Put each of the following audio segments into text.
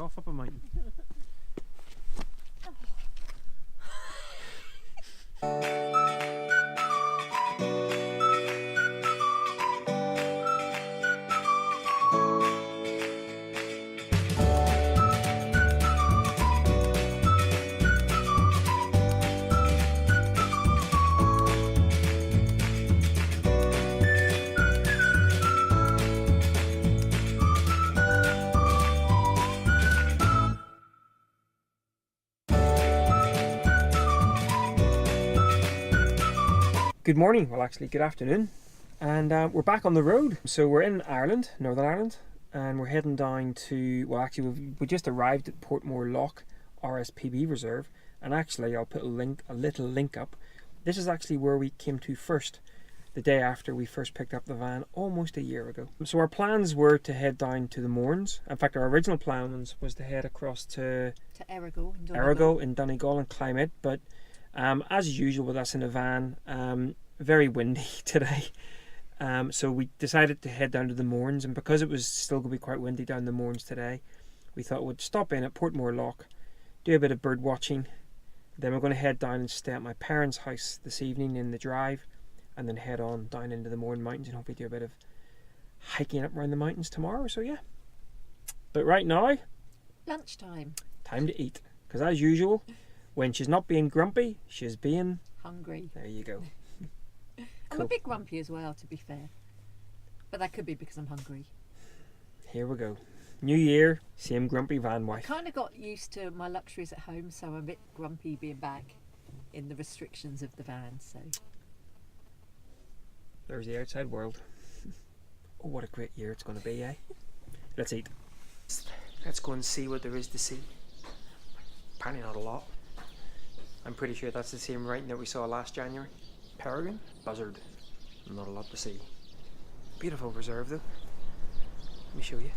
off up a mountain. Good morning, well actually good afternoon, and we're back on the road. So we're in Ireland, Northern Ireland, and we're heading down to, well actually we just arrived at Portmore RSPB Reserve, and actually I'll put a little link up. This is actually where we came to first, the day after we first picked up the van almost a year ago. So our plans were to head down to the Mournes. In fact, our original plan was to head across to Errigal in Donegal and climb it, but as usual with us in a van, very windy today, so we decided to head down to the Mournes, and because it was still going to be quite windy down the Mournes today, we thought we'd stop in at Portmore Loch, do a bit of bird watching, then we're going to head down and stay at my parents' house this evening in the drive, and then head on down into the Mourne Mountains and hopefully do a bit of hiking up around the mountains tomorrow. So yeah, but right now, lunchtime, time to eat, because as usual, when she's not being grumpy, she's being hungry. There you go. I'm a bit grumpy as well, to be fair. But that could be because I'm hungry. Here we go. New year, same grumpy van wife. I kind of got used to my luxuries at home, so I'm a bit grumpy being back in the restrictions of the van. So there's the outside world. Oh, what a great year it's going to be, eh? Let's eat. Let's go and see what there is to see. Apparently not a lot. I'm pretty sure that's the same writing that we saw last January. Peregrine, buzzard, not a lot to see. Beautiful reserve though. Let me show you.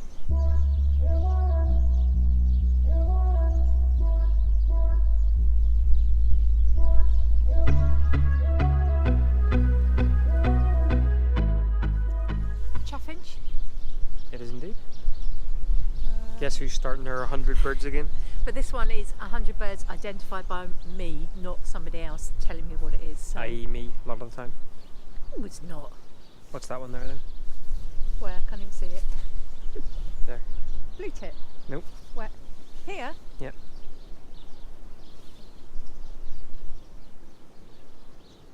Chaffinch? It is indeed. Guess who's starting their 100 birds again? But this one is 100 birds identified by me, not somebody else telling me what it is. So. I.e. me, a lot of the time. Oh, it's not. What's that one there then? Where? I can't even see it. There. Blue tit? Nope. Where? Here? Yep.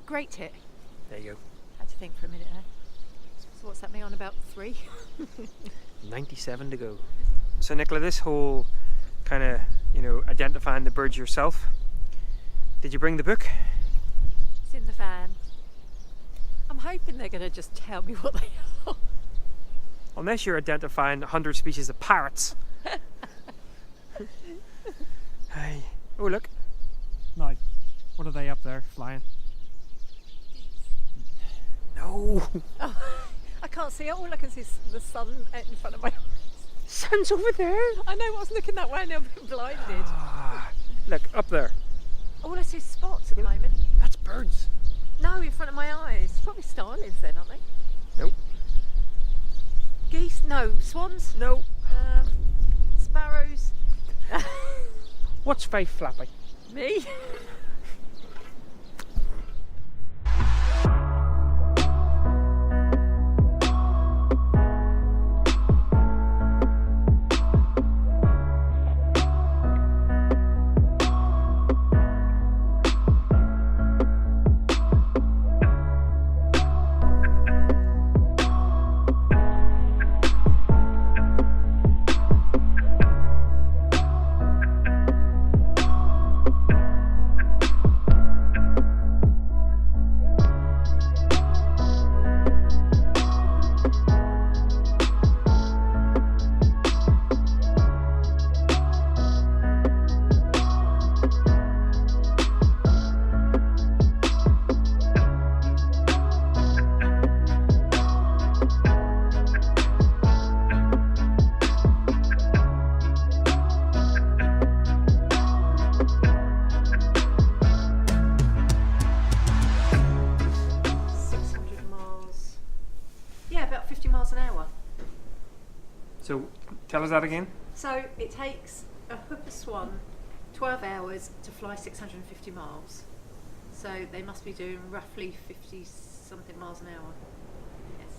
Great tit. There you go. Had to think for a minute there. So what's that mean on about 3? 97 to go. So Nicola, this whole kind of, identifying the birds yourself, did you bring the book? It's in the van. I'm hoping they're going to just tell me what they are. Unless you're identifying 100 species of parrots. Hey. Oh look. Now, what are they up there flying? No. Oh, I can't see it. All I can see is the sun in front of my eyes. Sun's over there. I know, I was looking that way and I'm blinded. Look, up there. All I see is spots at the moment. That's birds. No, in front of my eyes. Probably starlings then, aren't they? Nope. Geese? No. Swans? No. Sparrows? What's very flappy? Me? So, tell us that again. So it takes a hooper swan 12 hours to fly 650 miles. So they must be doing roughly 50 something miles an hour. Yes.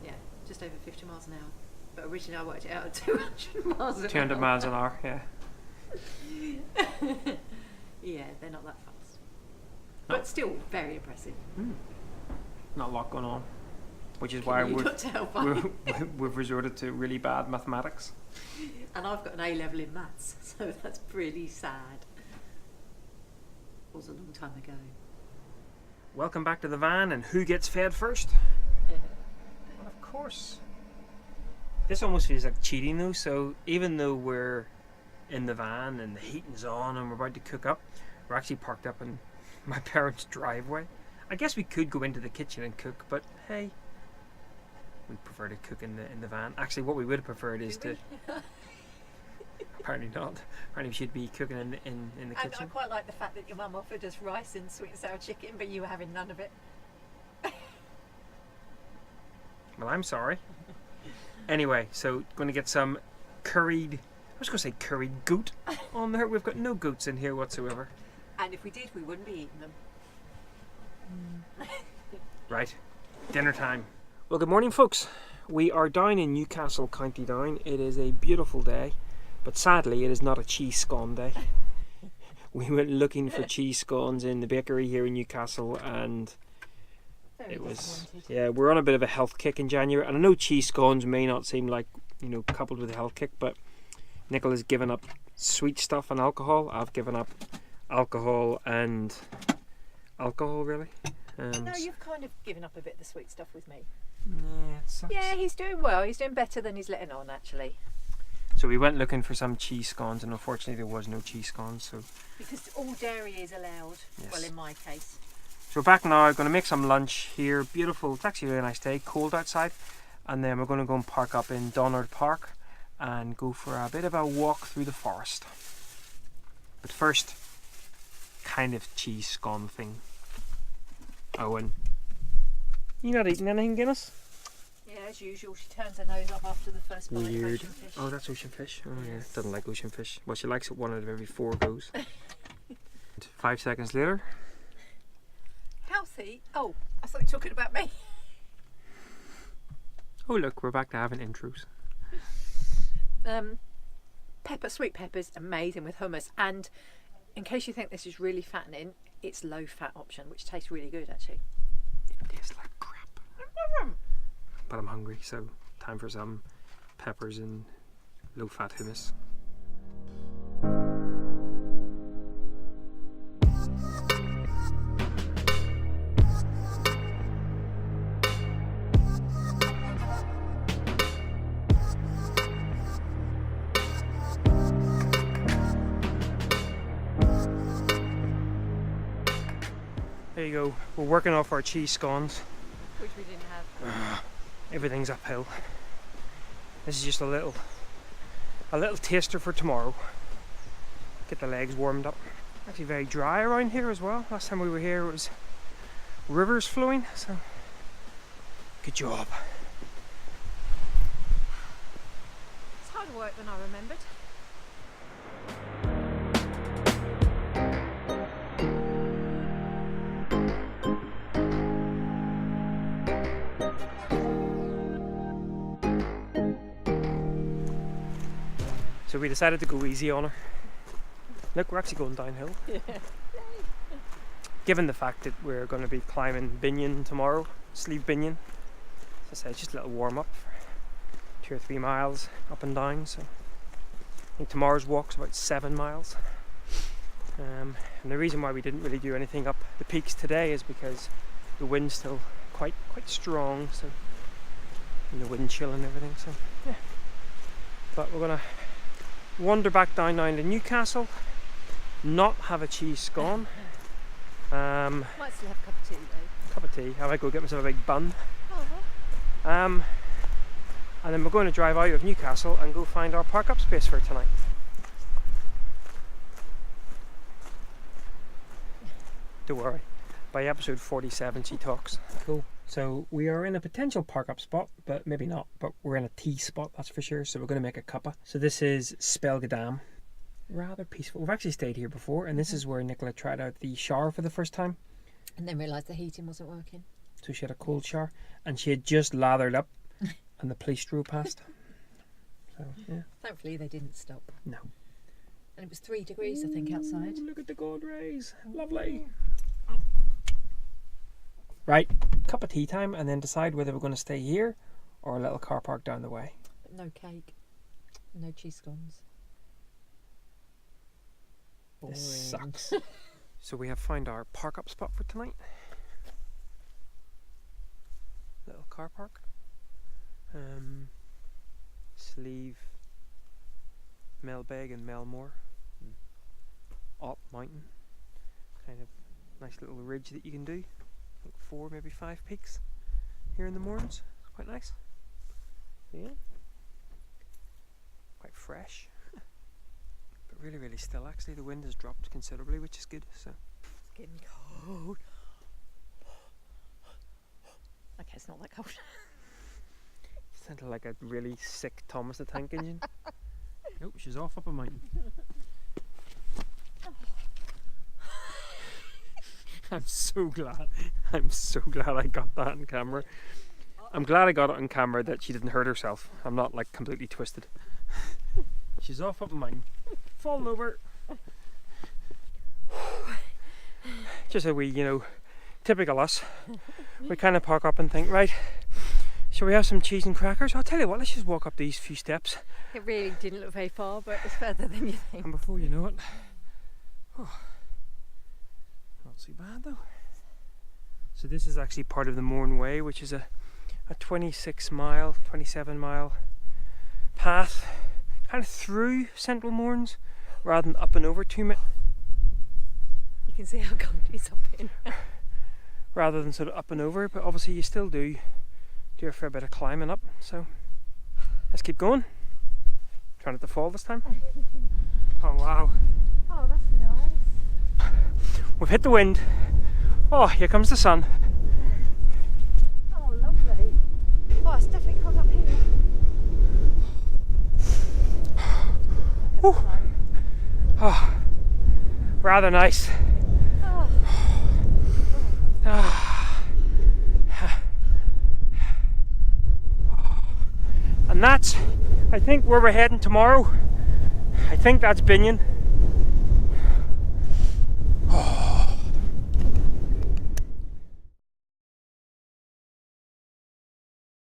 Yeah, just over 50 miles an hour. But originally I worked it out at 200 miles an hour. 200 miles an hour, yeah. Yeah, they're not that fast. No. But still very impressive. Not a lot going on, which is Can why you not tell by- we've resorted to really bad mathematics. And I've got an A level in maths, so that's really sad. It was a long time ago. Welcome back to the van, and who gets fed first? Well, of course. This almost feels like cheating though, so even though we're in the van and the heating's on and we're about to cook up, we're actually parked up in my parents' driveway. I guess we could go into the kitchen and cook, but hey, we prefer to cook in the van. Actually, what we would have preferred is to... Apparently not. Apparently we should be cooking in the And kitchen. I quite like the fact that your mum offered us rice and sweet and sour chicken, but you were having none of it. Well, I'm sorry. Anyway, so going to get some curried... I was going to say curried goat on there. We've got no goats in here whatsoever. And if we did, we wouldn't be eating them. Right, dinner time. Well, good morning, folks. We are down in Newcastle, County Down. It is a beautiful day, but sadly it is not a cheese scone day. We went looking for cheese scones in the bakery here in Newcastle, and Very it was, disappointed. yeah, we're on a bit of a health kick in January, and I know cheese scones may not seem like, you know, coupled with a health kick, but Nicola's given up sweet stuff and alcohol. I've given up alcohol and alcohol, really. No, you've kind of given up a bit of the sweet stuff with me. Yeah, it sucks. Yeah, he's doing well. He's doing better than he's letting on, actually. So we went looking for some cheese scones, and unfortunately there was no cheese scones. So Because all dairy is allowed. Yes. Well, in my case. we're back now. Going to make some lunch here. Beautiful. It's actually a really nice day. Cold outside, and then we're going to go and park up in Donard Park and go for a bit of a walk through the forest. But first, kind of cheese scone thing. Owen, you not eating anything, Guinness? Yeah, as usual, she turns her nose up after the first bite of Weird. ocean fish. Oh, that's ocean fish. Oh yeah, Yes. doesn't like ocean fish. Well, she likes it one out of every 4 goes. 5 seconds later. Healthy? Oh, I thought you were talking about me. Oh look, we're back to having intros. Sweet peppers, amazing with hummus. And in case you think this is really fattening, it's low fat option, which tastes really good actually. It tastes like crap. But I'm hungry, so time for some peppers and low fat hummus. There you go. We're working off our cheese scones. Which we didn't have. Everything's uphill. This is just a little taster for tomorrow. Get the legs warmed up. Actually very dry around here as well. Last time we were here it was rivers flowing, so good job. It's harder work than I remembered. So we decided to go easy on her. Look, we're actually going downhill. Yeah. Given the fact that we're going to be climbing Binion tomorrow, Sleeve Binion. As I said, just a little warm up for 2 or 3 miles up and down. So I think tomorrow's walk's about 7 miles. And the reason why we didn't really do anything up the peaks today is because the wind's still quite strong. So and the wind chill and everything. So yeah. But we're gonna wander back down now to Newcastle, not have a cheese scone. Might still have a cup of tea though. Cup of tea. I might go get myself a big bun. Oh, well. And then we're going to drive out of Newcastle and go find our park up space for tonight. Don't worry. By episode 47 she talks. Cool. So we are in a potential park up spot, but maybe not. But we're in a T spot, that's for sure. So we're going to make a cuppa. So this is Spelgadam. Rather peaceful. We've actually stayed here before, and this is where Nicola tried out the shower for the first time. And then realised the heating wasn't working. So she had a cold shower, and she had just lathered up, and the police drove past. So yeah. Thankfully they didn't stop. No. And it was 3 degrees, I think, outside. Look at the gold rays. Lovely. Right, cup of tea time, and then decide whether we're going to stay here or a little car park down the way. But no cake. No cheese scones. Boring. This sucks. So we have found our park up spot for tonight. Little car park. Sleeve, Melbeg and Melmore. Up mountain. Kind of nice little ridge that you can do. I think 4, maybe 5 peaks here in the Mournes. It's quite nice. Yeah. Quite fresh. But really, really still actually. The wind has dropped considerably, which is good. So It's getting cold. Okay, it's not that cold. sounded like a really sick Thomas the Tank Engine. Oh, she's off up a mountain. I'm so glad I got that on camera. I'm glad I got it on camera that she didn't hurt herself. I'm not like completely twisted. She's off up a mountain. Falling over. Just a wee, typical us. We kind of park up and think, right, shall we have some cheese and crackers? I'll tell you what, let's just walk up these few steps. It really didn't look very far, but it's further than you think. And before you know it, not too bad though. So this is actually part of the Mourne Way, which is a 27 mile path kind of through central Mournes rather than up and over to it. You can see how cold it's up in. Rather than sort of up and over, but obviously you still do a fair bit of climbing up, so let's keep going. Try not to fall this time. Oh wow. Oh, that's nice. We've hit the wind. Oh, here comes the sun. Oh, lovely. Oh, it's definitely cold up here. Oh, rather nice. Oh. And that's, I think, where we're heading tomorrow. I think that's Binion.